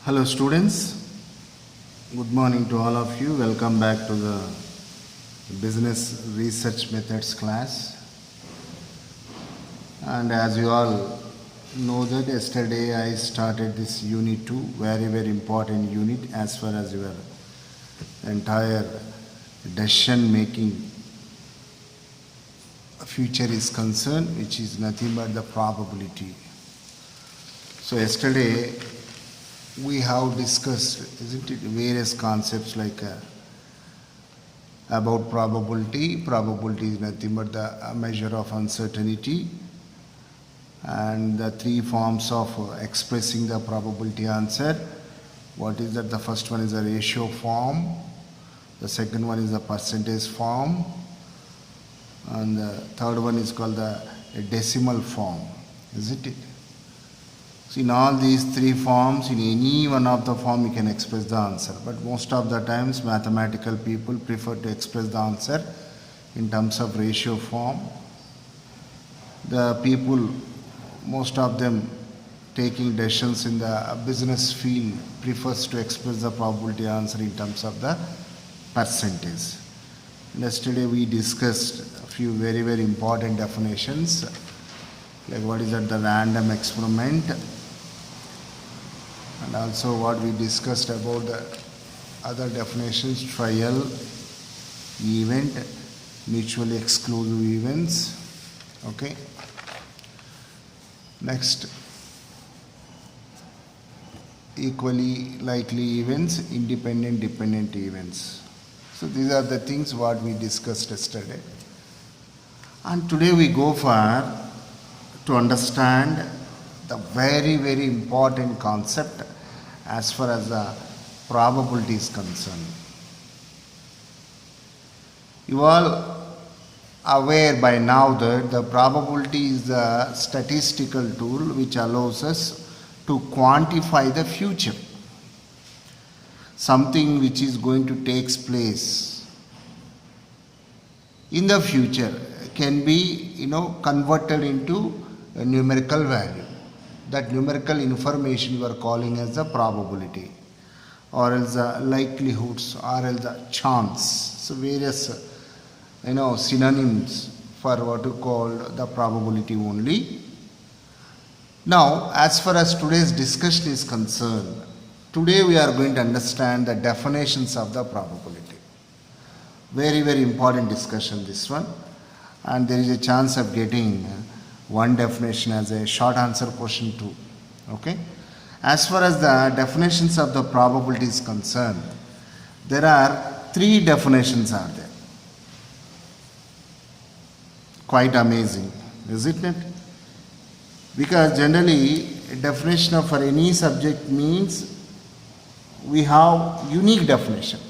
Hello students, good morning to all of you. Welcome back to the business research methods class. And as you all know that yesterday I started this unit 2, very important unit as far as your entire decision making future is concerned, which is nothing but the probability. So yesterday we have discussed, isn't it, various concepts like about probability. Probability is nothing but the measure of uncertainty, and the three forms of expressing the probability answer. What is that? The first one is a ratio form, the second one is the percentage form, and the third one is called the decimal form, isn't it? So in all these three forms, in any one of the form you can express the answer, but most of the times mathematical people prefer to express the answer in terms of ratio form. The people, most of them taking decisions in the business field, prefers to express the probability answer in terms of the percentage. Yesterday we discussed a few very important definitions, like what is that, the random experiment, and also what we discussed about the other definitions: trial, event, mutually exclusive events. Okay. Next, equally likely events, independent dependent events. So these are the things what we discussed yesterday. And today we go for to understand the very important concept as far as the probability is concerned. You all aware by now that the probability is a statistical tool which allows us to quantify the future. Something which is going to take place in the future can be, converted into a numerical value. That numerical information you are calling as the probability, or else the likelihoods, or else the chance. So various synonyms for what you call the probability only. Now, as far as today's discussion is concerned, today we are going to understand the definitions of the probability. Very important discussion this one, and there is a chance of getting one definition as a short answer question too. Okay. As far as the definitions of the probability is concerned, there are three definitions are there. Quite amazing, isn't it? Because generally a definition for any subject means we have unique definition.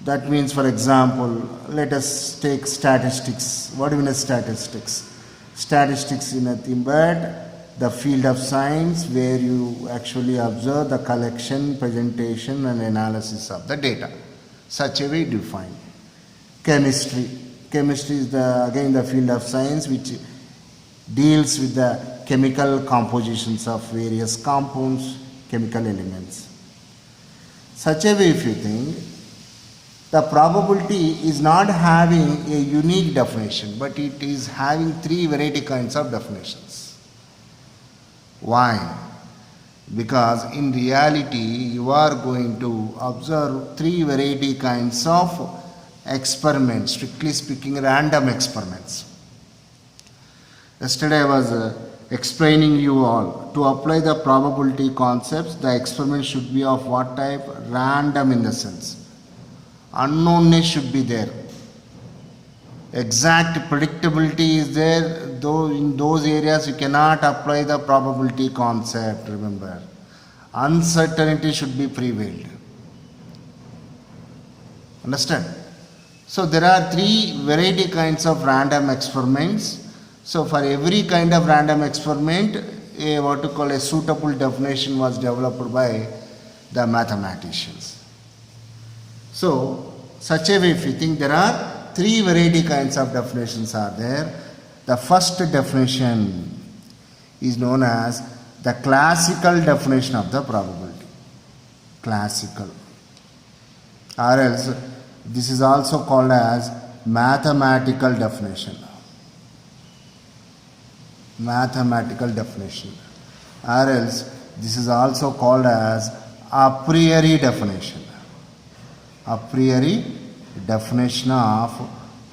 That means, for example, let us take statistics. What do you mean as statistics? Statistics is nothing but the field of science where you actually observe the collection, presentation and analysis of the data. Such a way defined. Chemistry. Chemistry is again the field of science which deals with the chemical compositions of various compounds, chemical elements. Such a way, if you think, the probability is not having a unique definition, but it is having three variety kinds of definitions. Why? Because in reality you are going to observe three variety kinds of experiments, strictly speaking random experiments. Yesterday I was explaining you all, to apply the probability concepts, the experiment should be of what type? Random, in the sense unknownness should be there. Exact predictability is there, though in those areas you cannot apply the probability concept, remember. Uncertainty should be prevailed. Understand? So there are three variety kinds of random experiments. So for every kind of random experiment, what you call a suitable definition was developed by the mathematicians. So, such a way, if you think, there are three variety kinds of definitions are there. The first definition is known as the classical definition of the probability. Classical. Or else this is also called as mathematical definition. Mathematical definition. Or else this is also called as a priori definition. A priori definition of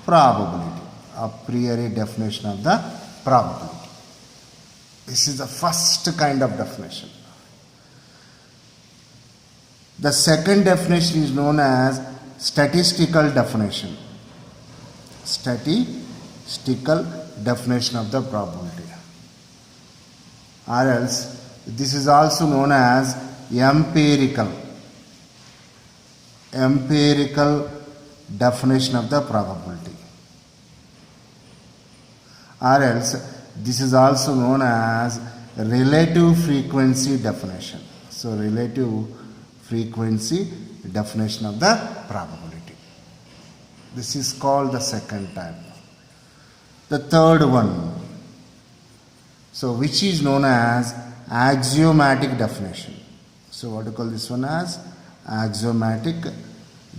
probability. A priori definition of the probability. This is the first kind of definition. The second definition is known as statistical definition. Statistical definition of the probability. Or else this is also known as empirical definition of the probability. Or else this is also known as relative frequency definition. So relative frequency definition of the probability. This is called the second type. The third one, so which is known as axiomatic definition. So what do you call this one as? Axiomatic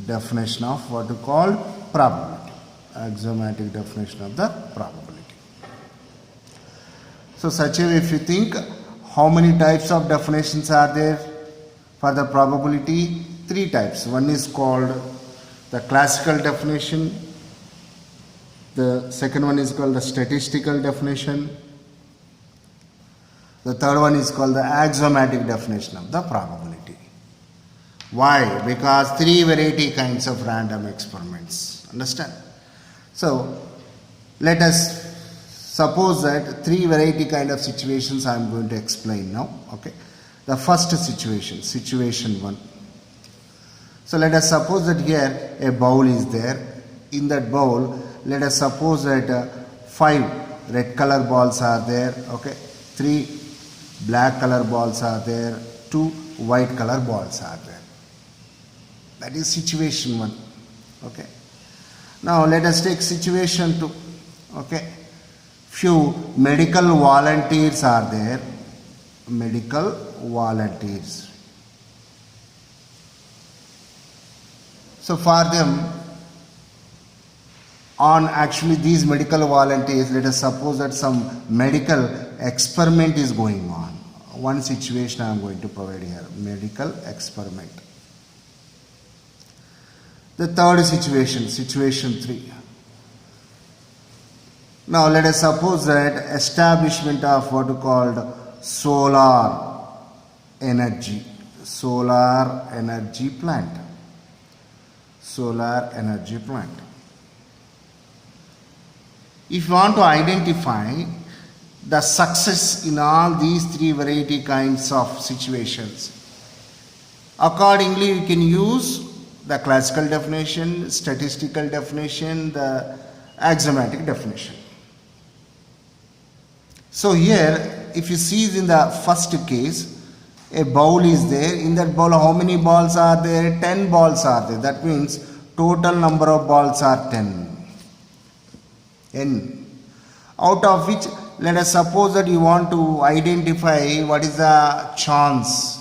definition of what you call probability. Axiomatic definition of the probability. So such a way, if you think, how many types of definitions are there for the probability? 3 types. One is called the classical definition. The second one is called the statistical definition. The third one is called the axiomatic definition of the probability. Why? Because 3 variety kinds of random experiments. Understand? So let us suppose that 3 variety kind of situations I am going to explain now. Okay. The first situation, situation 1. So let us suppose that here a bowl is there. In that bowl, let us suppose that 5 red color balls are there. Okay. 3 black color balls are there. 2 white color balls are there. That is situation 1. Okay. Now let us take situation 2. Okay. Few medical volunteers are there. Medical volunteers. So for them, on actually these medical volunteers, let us suppose that some medical experiment is going on. One situation I am going to provide here, medical experiment. The third situation, situation 3. Now let us suppose that establishment of what we called solar energy plant. Solar energy plant. If you want to identify the success in all these 3 variety kinds of situations, accordingly you can use the classical definition, statistical definition, the axiomatic definition. So here, if you see in the first case, a bowl is there. In that bowl, how many balls are there? 10 balls are there. That means total number of balls are 10. N. Out of which, let us suppose that you want to identify what is the chance,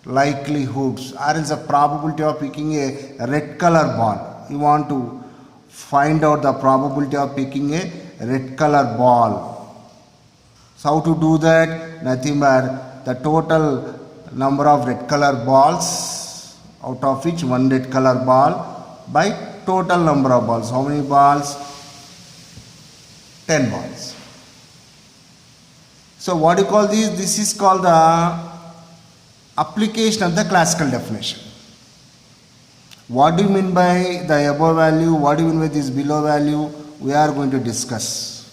likelihoods, or is the probability of picking a red color ball. You want to find out the probability of picking a red color ball. So how to do that? Nothing but the total number of red color balls, out of which 1 red color ball by total number of balls. How many balls? 10 balls. So what do you call this? This is called the application of the classical definition. What do you mean by the above value? What do you mean by this below value? We are going to discuss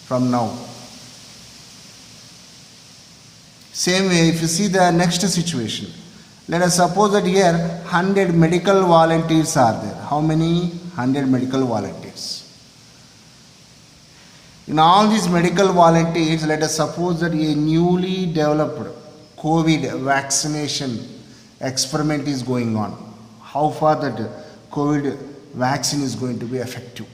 from now. Same way, if you see the next situation, let us suppose that here 100 medical volunteers are there. How many? 100 medical volunteers. In all these medical volunteers, let us suppose that a newly developed COVID vaccination experiment is going on. How far that COVID vaccine is going to be effective.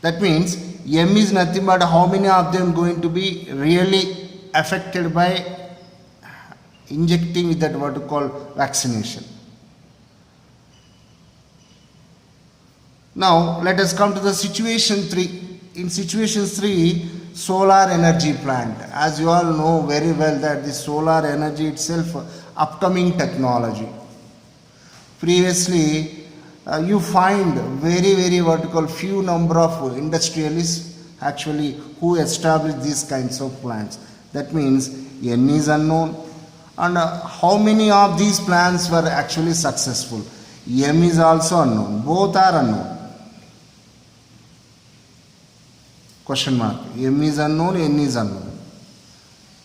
That means M is nothing but how many of them going to be really affected by injecting with that what you call vaccination. Now let us come to the situation 3. In situation 3, solar energy plant. As you all know very well that the solar energy itself upcoming technology. Previously you find very what you call few number of industrialists actually who established these kinds of plants. That means N is unknown, and how many of these plants were actually successful? M is also unknown. Both are unknown. Question mark. M is unknown, N is unknown.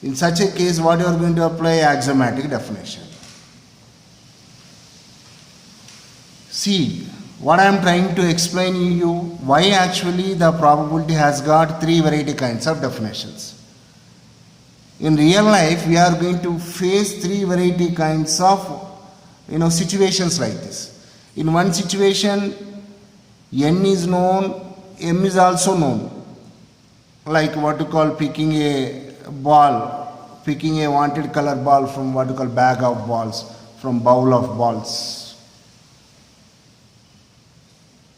In such a case, what you are going to apply? Axiomatic definition. See, what I am trying to explain to you, why actually the probability has got 3 variety kinds of definitions. In real life, we are going to face 3 variety kinds of situations like this. In one situation, N is known, M is also known. Like what you call picking a ball, picking a wanted color ball from what you call bag of balls, from bowl of balls.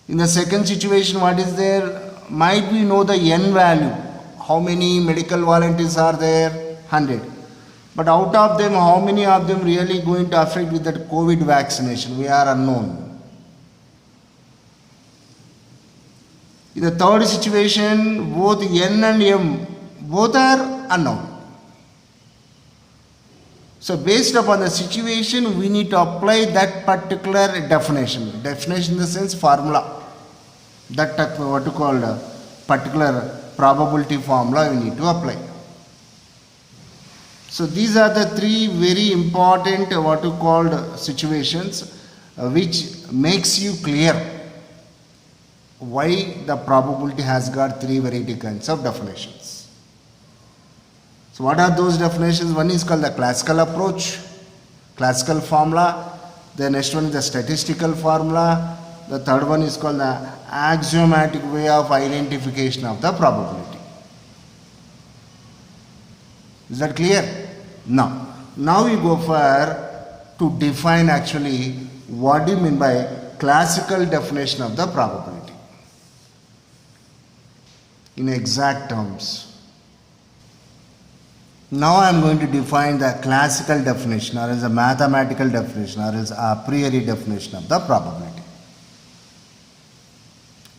In the second situation, what is there? Might we know the N value? How many medical volunteers are there? 100. But out of them, how many of them really going to affect with that COVID vaccination? We are unknown. In the third situation, both N and M, both are unknown. So based upon the situation, we need to apply that particular definition. Definition in the sense formula. That what you call particular probability formula we need to apply. So these are the 3 very important what you called situations which makes you clear why the probability has got 3 variety kinds of definitions. So what are those definitions? One is called the classical approach, classical formula. The next one is the statistical formula. The third one is called the axiomatic way of identification of the probability. Is that clear? Now we go for to define actually what do you mean by classical definition of the probability in exact terms. Now I am going to define the classical definition or as a mathematical definition or as a priori definition of the probability.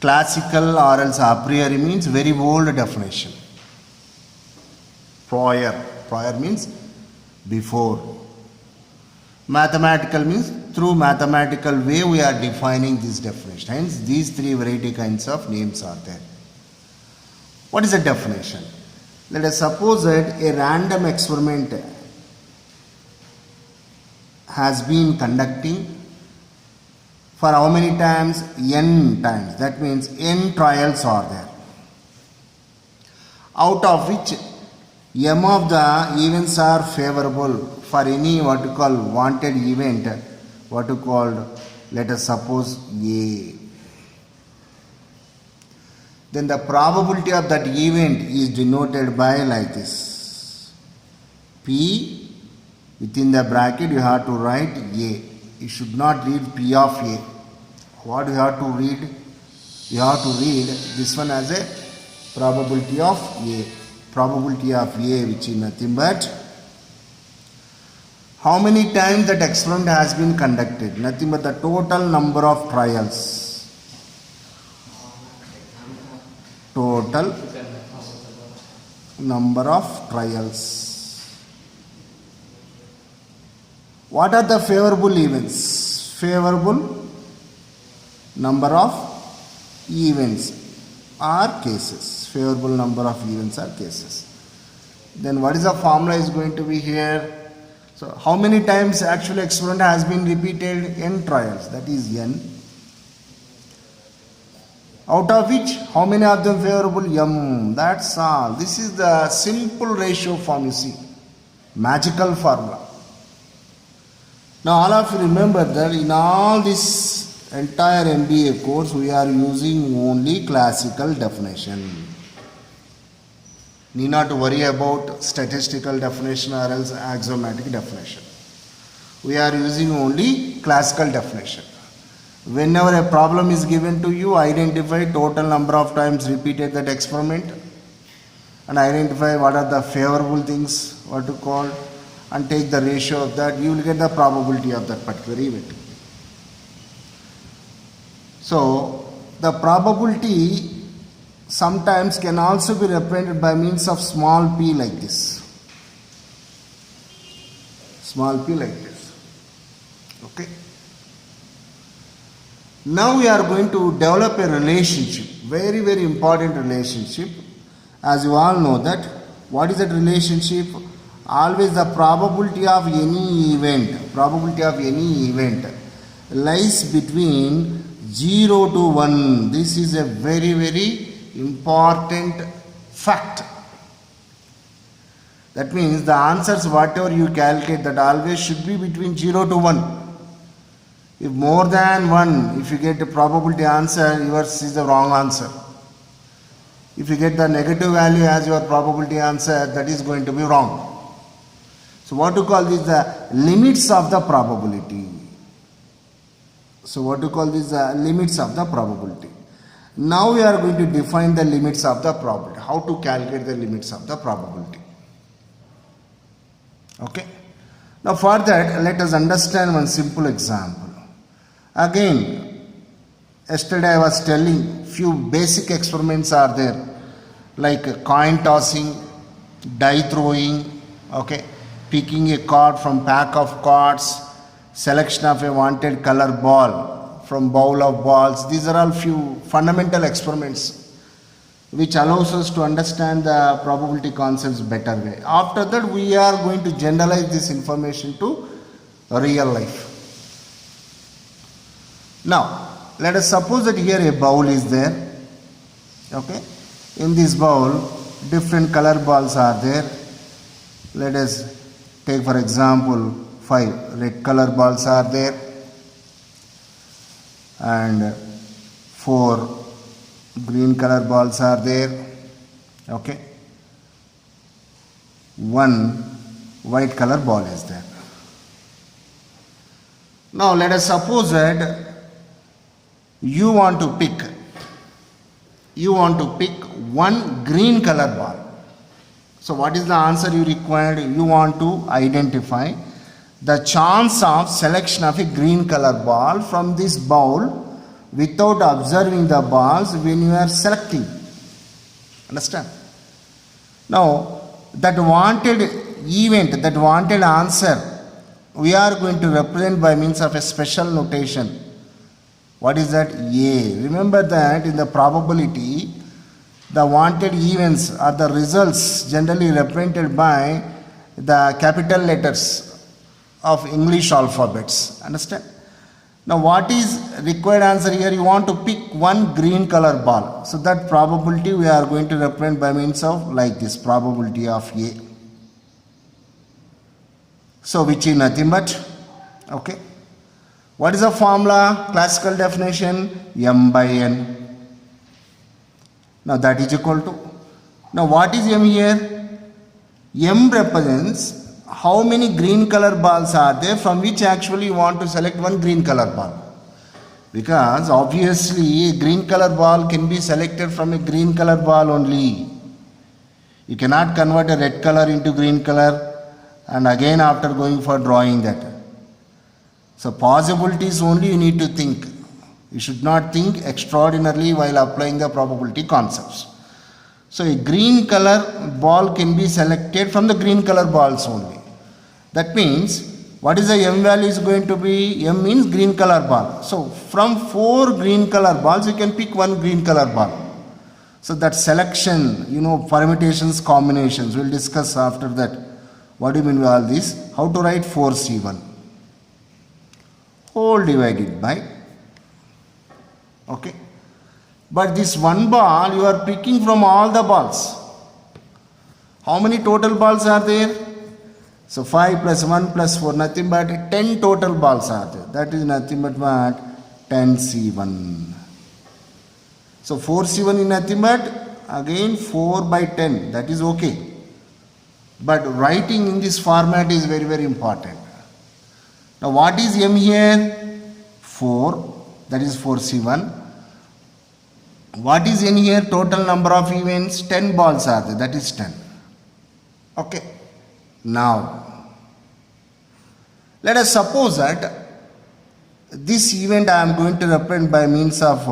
Classical or else a priori means very old definition. Prior means before. Mathematical means through mathematical way we are defining this definition. Hence these 3 variety kinds of names are there. What is the definition? Let us suppose that a random experiment has been conducting for how many times? N times. That means N trials are there. Out of which M of the events are favorable for any what you call wanted event, what you call, let us suppose A. Then the probability of that event is denoted by like this. P, within the bracket you have to write A. You should not read P of A. What you have to read? You have to read this one as a probability of A. Probability of A, which is nothing but how many times that experiment has been conducted. Nothing but the total number of trials. Total number of trials. What are the favorable events? Favorable number of events are cases. Favorable number of events are cases. Then what is the formula is going to be here? So how many times actual experiment has been repeated? N trials, that is N. Out of which how many of them favorable? M. That's all. This is the simple ratio form, you see. Magical formula. Now all of you remember that in all this entire MBA course we are using only classical definition. Need not to worry about statistical definition or else axiomatic definition. We are using only classical definition. Whenever a problem is given to you, identify total number of times repeated that experiment and identify what are the favorable things, what to call, and take the ratio of that. You will get the probability of that particular event. So the probability sometimes can also be represented by means of small p like this. Small p like this. Okay. Now we are going to develop a relationship, very, very important relationship. As you all know that, what is that relationship? Always the probability of any event lies between 0 to 1. This is a very, very important fact. That means the answers whatever you calculate, that always should be between 0 to 1. If more than 1, if you get a probability answer, yours is the wrong answer. If you get the negative value as your probability answer, that is going to be wrong. So what to call this? The limits of the probability. So what to call this? The limits of the probability. Now we are going to define the limits of the probability. How to calculate the limits of the probability. Okay. Now for that, let us understand one simple example. Again, yesterday I was telling few basic experiments are there, like coin tossing, die throwing, okay, picking a card from pack of cards, selection of a wanted color ball from bowl of balls. These are all few fundamental experiments which allows us to understand the probability concepts better way. After that, we are going to generalize this information to real life. Now, let us suppose that here a bowl is there. Okay. In this bowl, different color balls are there. Let us take for example 5 red color balls are there and 4 green color balls are there. Okay. 1 white color ball is there. Now let us suppose that you want to pick 1 green color ball. So what is the answer you required? You want to identify the chance of selection of a green color ball from this bowl without observing the balls when you are selecting. Understand? Now that wanted event, that wanted answer, we are going to represent by means of a special notation. What is that? A. Remember that in the probability, the wanted events are the results generally represented by the capital letters of English alphabets. Understand? Now what is required answer here? You want to pick 1 green color ball. So that probability we are going to represent by means of like this, probability of A. So which is nothing but, okay. What is the formula? Classical definition, m by n. Now that is equal to. Now what is m here? M represents how many green color balls are there from which actually you want to select 1 green color ball. Because obviously a green color ball can be selected from a green color ball only. You cannot convert a red color into green color and again after going for drawing that. So possibilities only you need to think. You should not think extraordinarily while applying the probability concepts. So a green color ball can be selected from the green color balls only. That means what is the m value is going to be? M means green color ball. So from 4 green color balls you can pick 1 green color ball. So that selection, permutations, combinations, we will discuss after that. What do you mean by all this? How to write 4C1? Whole divided by, okay. But this 1 ball you are picking from all the balls. How many total balls are there? So 5 plus 1 plus 4, nothing but 10 total balls are there. That is nothing but what? 10C1. So 4C1 is nothing but again 4 by 10, that is okay. But writing in this format is very, very important. Now what is m here? 4, that is 4C1. What is n here? Total number of events, 10 balls are there, that is 10. Okay. Now, let us suppose that this event I am going to represent by means of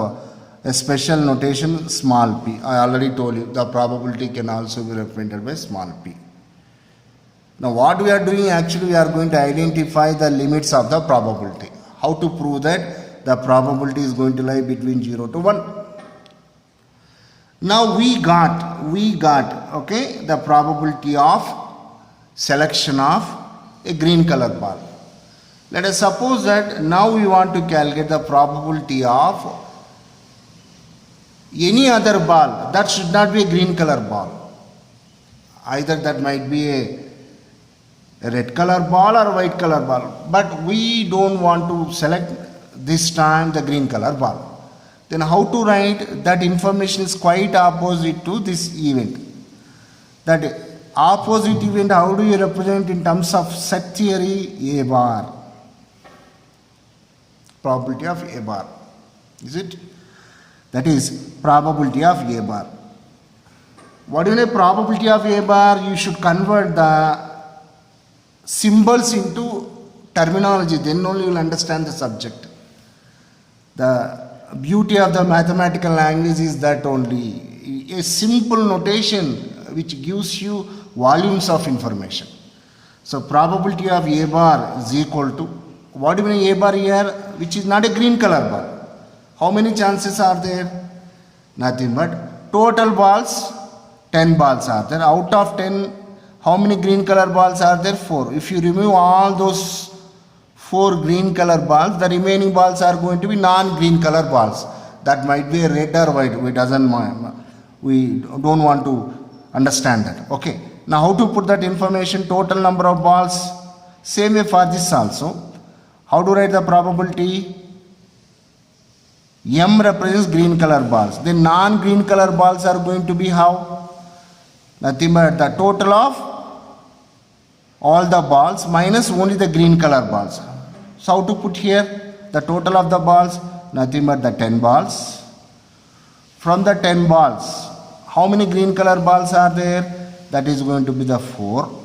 a special notation small p. I already told you the probability can also be represented by small p. Now what we are doing, actually we are going to identify the limits of the probability. How to prove that the probability is going to lie between 0 to 1. Now we got okay, the probability of selection of a green color ball. Let us suppose that now we want to calculate the probability of any other ball that should not be a green color ball. Either that might be a red color ball or white color ball, but we don't want to select this time the green color ball. Then how to write? That information is quite opposite to this event. That opposite event, how do you represent in terms of set theory? A bar. Probability of A bar. Is it? That is probability of A bar. What do you know probability of A bar? You should convert the symbols into terminology, then only you will understand the subject. The beauty of the mathematical language is that only a simple notation which gives you volumes of information. So probability of A bar is equal to, what do you mean A bar here, which is not a green color bar. How many chances are there? Nothing but total balls, 10 balls are there. Out of 10, how many green color balls are there? 4. If you remove all those 4 green color balls, the remaining balls are going to be non-green color balls. That might be a red or white. We don't want to understand that. Okay. Now how to put that information? Total number of balls. Same way for this also. How to write the probability? M represents green color balls. Then non-green color balls are going to be how? Nothing but the total of all the balls minus only the green color balls. So how to put here the total of the balls? Nothing but the 10 balls. From the 10 balls, how many green color balls are there? That is going to be the 4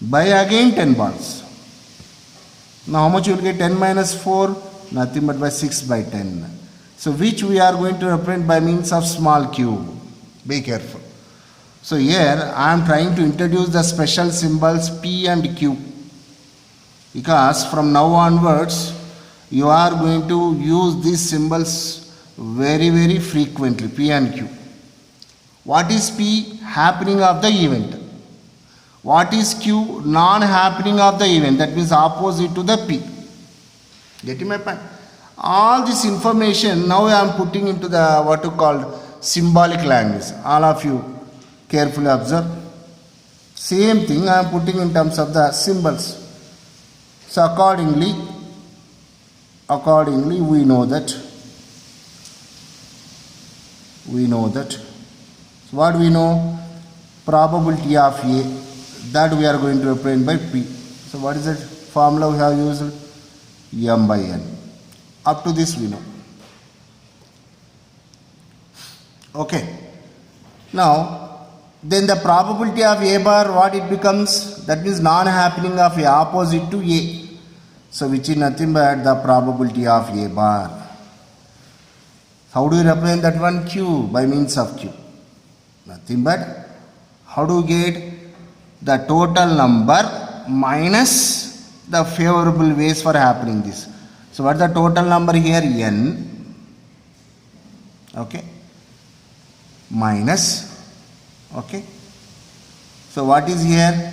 by again 10 balls. Now how much you will get? 10 minus 4? Nothing but by 6 by 10. So which we are going to represent by means of small q. Be careful. So here I am trying to introduce the special symbols P and Q, because from now onwards you are going to use these symbols very, very frequently, P and Q. What is P? Happening of the event. What is Q? Non-happening of the event. That means opposite to the P. Getting my point? All this information now I am putting into the what you call symbolic language. All of you carefully observe. Same thing I am putting in terms of the symbols. So accordingly we know that. So what we know? Probability of A, that we are going to represent by P. So what is that formula we have used? M by N. Up to this we know. Okay. Now, then the probability of A bar, what it becomes? That means non-happening of A, opposite to A. So which is nothing but the probability of A bar. How do you represent that one? Q, by means of Q. Nothing but, how do you get the total number minus the favorable ways for happening this. So what is the total number here? N. Okay. Minus. Okay. So what is here?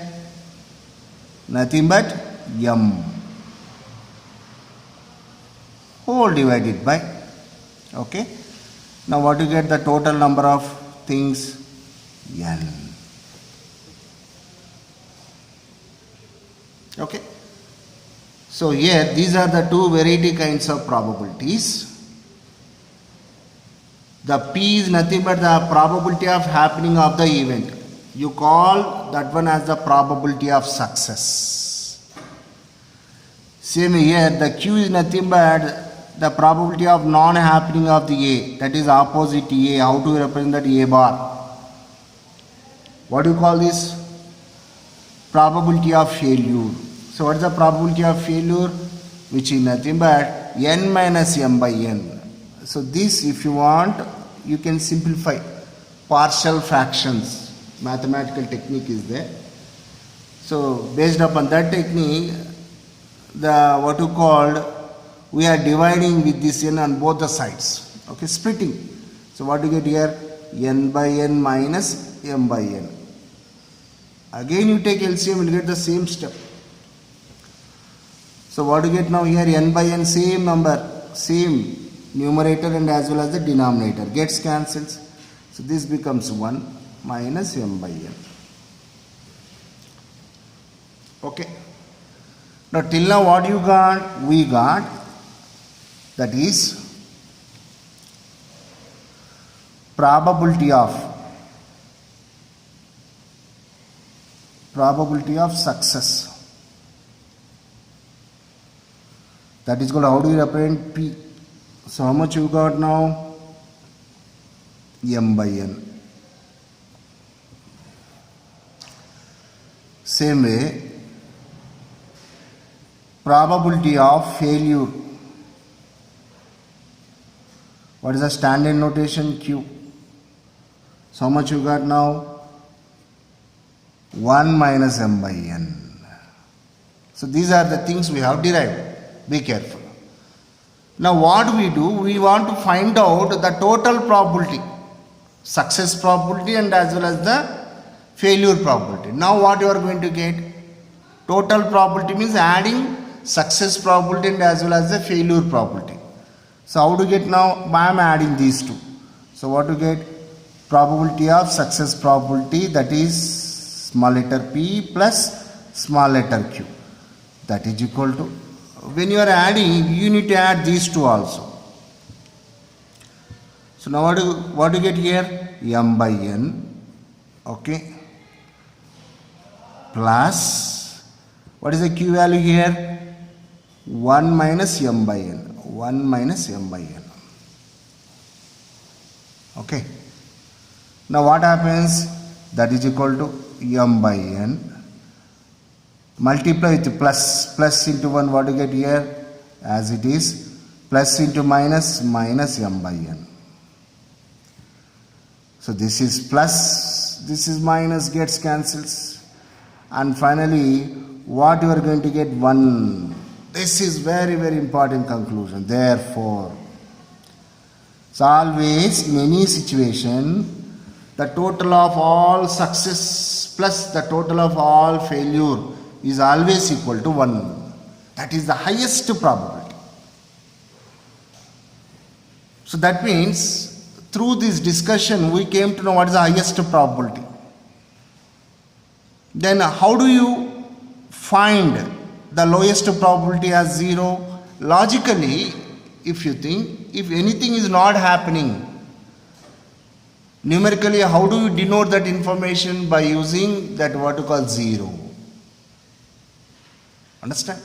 Nothing but M. Whole divided by. Okay. Now what do you get? The total number of things? N. Okay. So here these are the two variety kinds of probabilities. The P is nothing but the probability of happening of the event. You call that one as the probability of success. Same here, the Q is nothing but the probability of non-happening of the A, that is opposite A. How to represent that? A bar. What do you call this? Probability of failure. So what is the probability of failure? Which is nothing but n minus m by n. So this, if you want, you can simplify. Partial fractions, mathematical technique is there. So based upon that technique, the what you called, we are dividing with this n on both the sides. Okay, splitting. So what do you get here? N by n minus m by n. Again you take LCM, you will get the same step. So what do you get now here? N by n, same number, same numerator and as well as the denominator gets cancelled. So this becomes 1 minus m by n. Okay. Now till now what you got? We got, that is probability of success. That is called, how do you represent P? So how much you got now? M by n. Same way, probability of failure. What is the standard notation? Q. So how much you got now? 1 minus m by n. So these are the things we have derived. Be careful. Now what we do? We want to find out the total probability, success probability and as well as the failure probability. Now what you are going to get? Total probability means adding success probability and as well as the failure probability. So how to get now? I am adding these two. So what to get? Probability of success probability, that is small letter p plus small letter q, that is equal to, when you are adding, you need to add these two also. So now what do you get here? M by n, okay, plus, what is the q value here? 1 minus m by n, 1 minus m by n. Okay. Now what happens? That is equal to m by n. Multiply with plus into 1, what do you get here? As it is, plus into minus, minus m by n. So this is plus, this is minus, gets cancels. And finally, what you are going to get? 1. This is very, very important conclusion. Therefore, so always in any situation, the total of all success plus the total of all failure is always equal to 1. That is the highest probability. So that means through this discussion we came to know what is the highest probability. Then how do you find the lowest probability as 0? Logically, if you think, if anything is not happening, numerically how do you denote that information? By using that what you call 0. Understand?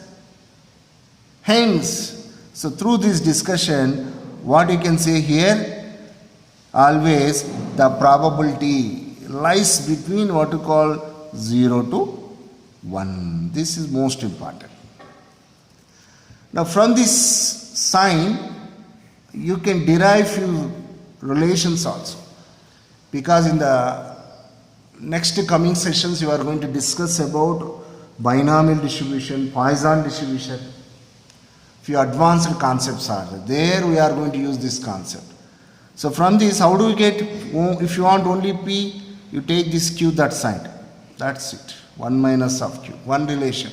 Hence, so through this discussion, what you can say here, always the probability lies between what you call 0 to 1. This is most important. Now from this sign, you can derive few relations also. Because in the next coming sessions, you are going to discuss about binomial distribution, Poisson distribution. Few advanced concepts are there. We are going to use this concept. So from this, how do you get, if you want only P, you take this Q that side. That's it. 1 minus of Q. One relation.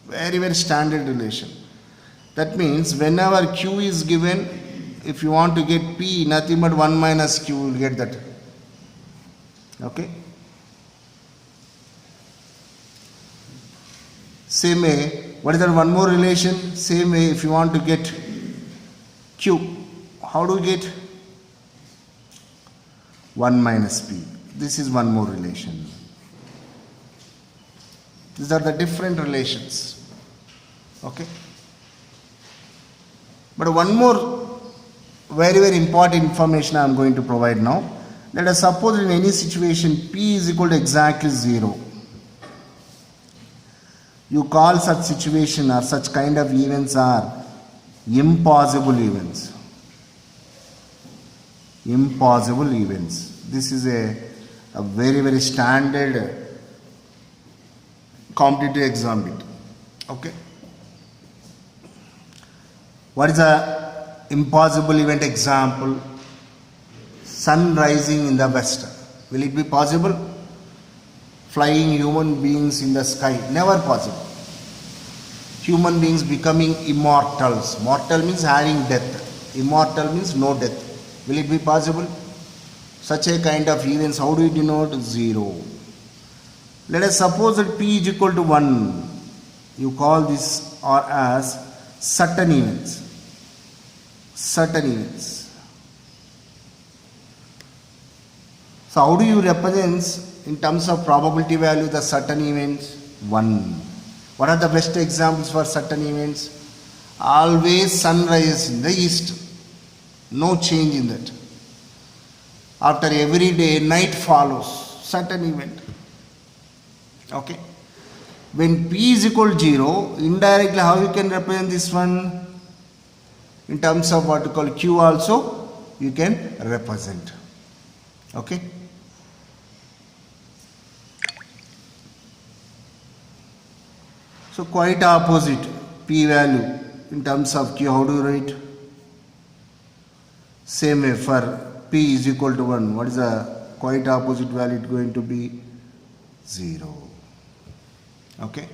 Very, very standard relation. That means whenever Q is given, if you want to get P, nothing but 1 minus Q, you will get that. Okay. Same way, what is that one more relation? Same way, if you want to get Q, how do you get? 1 minus p. This is one more relation. These are the different relations. Okay. But one more very important information I am going to provide now. Let us suppose in any situation p is equal to exactly 0. You call such situation or such kind of events are impossible events. Impossible events. This is a very standard competitive exam bit. Okay. What is a impossible event example? Sun rising in the west. Will it be possible? Flying human beings in the sky. Never possible. Human beings becoming immortals. Mortal means having death. Immortal means no death. Will it be possible? Such a kind of events, how do we denote? 0. Let us suppose that p is equal to 1. You call this or as certain events. Certain events. So how do you represent in terms of probability value the certain events? 1. What are the best examples for certain events? Always sun rises in the east. No change in that. After every day, night follows. Certain event. Okay. When p is equal to 0, indirectly how you can represent this one? In terms of what you call q also, you can represent. Okay. So quite opposite p value in terms of q, how do you write? Same way for p is equal to 1. What is the quite opposite value going to be? 0. Okay.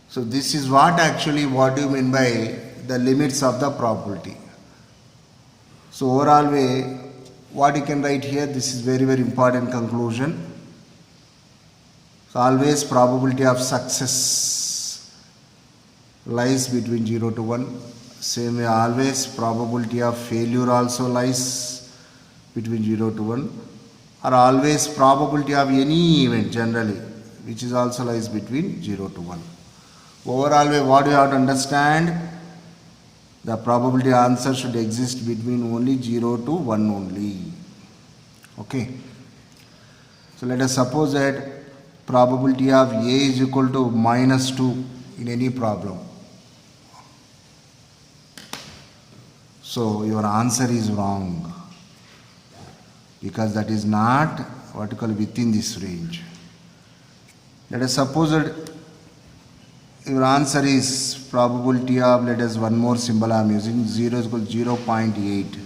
So this is what do you mean by the limits of the probability. So overall way, what you can write here, this is very important conclusion. So always probability of success lies between 0 to 1. Same way always probability of failure also lies between 0 to 1. Or always probability of any event generally, which is also lies between 0 to 1. Overall way, what you have to understand? The probability answer should exist between only 0 to 1 only. Okay. So let us suppose that probability of A is equal to -2 in any problem. So your answer is wrong, because that is not what you call within this range. Let us suppose that your answer is probability of, let us one more symbol I am using, 0 is equal to 0.8.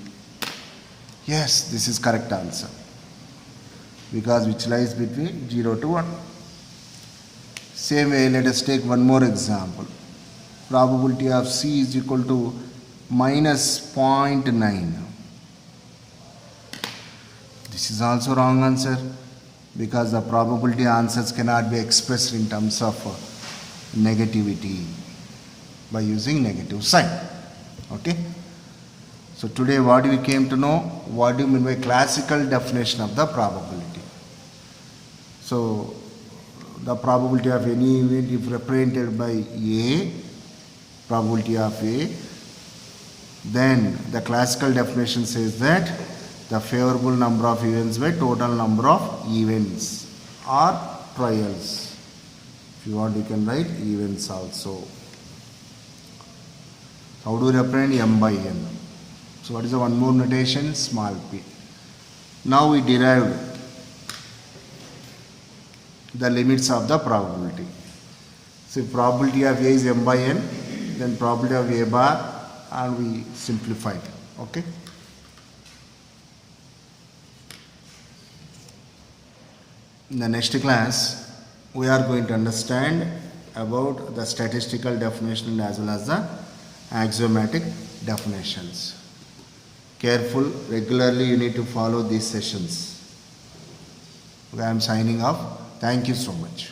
Yes, this is correct answer, because which lies between 0 to 1. Same way, let us take one more example. Probability of C is equal to -0.9. This is also wrong answer, because the probability answers cannot be expressed in terms of negativity by using negative sign. Okay. So today what we came to know, what do you mean by classical definition of the probability. So the probability of any event if represented by A, probability of A, then the classical definition says that the favorable number of events by total number of events or trials. If you want, you can write events also. How do we represent M by N? So what is the one more notation? Small p. Now we derived the limits of the probability. So if probability of A is M by N, then probability of A bar, and we simplified. Okay. In the next class, we are going to understand about the statistical definition as well as the axiomatic definitions. Careful, regularly you need to follow these sessions. Okay, I am signing off. Thank you so much.